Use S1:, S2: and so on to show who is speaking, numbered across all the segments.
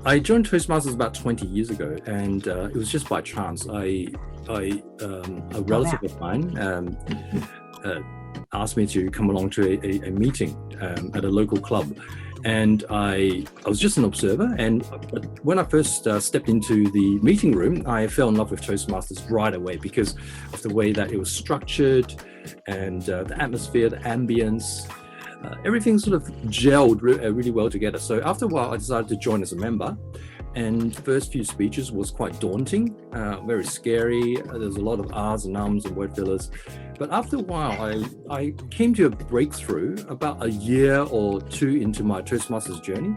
S1: I joined Toastmasters about 20 years ago, and it was just by chance. A relative of mine uh, asked me to come along to a meeting at a local club, and I was just an observer. And when I first stepped into the meeting room, I fell in love with Toastmasters right away because of the way that it was structured and the atmosphere, the ambience. Everything sort of gelled really well together. So after a while, I decided to join as a member. And the first few speeches was quite daunting, very scary. There's a lot of ahs and ums and word fillers. But after a while, I came to a breakthrough about a year or two into my Toastmasters journey.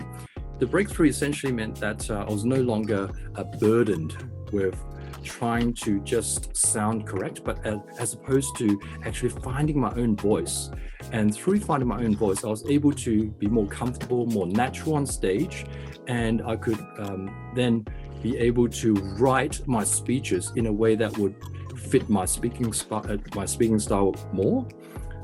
S1: The breakthrough essentially meant that I was no longer burdened with trying to just sound correct, but as opposed to actually finding my own voice. And through finding my own voice, I was able to be more comfortable, more natural on stage, and I could then be able to write my speeches in a way that would fit my speaking style more.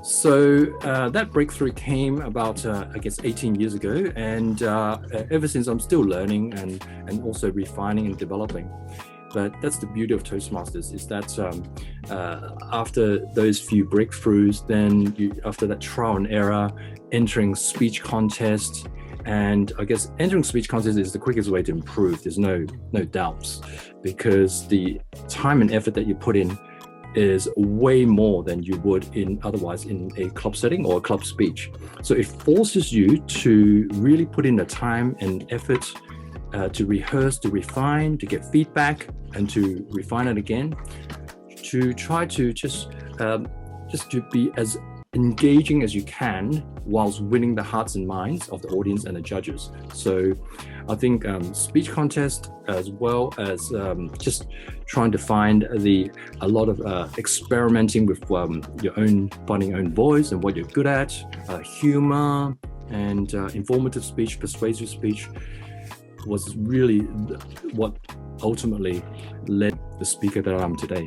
S1: So that breakthrough came about, I guess, 18 years ago, and ever since I'm still learning and also refining and developing. But that's the beauty of Toastmasters, is that after those few breakthroughs, then after that trial and error, entering speech contest, and I guess entering speech contest is the quickest way to improve. There's no doubts, because the time and effort that you put in is way more than you would otherwise in a club setting or a club speech. So it forces you to really put in the time and effort to rehearse, to refine, to get feedback, and to refine it again, to try to just to be as engaging as you can whilst winning the hearts and minds of the audience and the judges. So I think speech contest, as well as just trying to find a lot of experimenting with finding your own voice and what you're good at, humor and informative speech, persuasive speech, was really what ultimately led the speaker that I am today.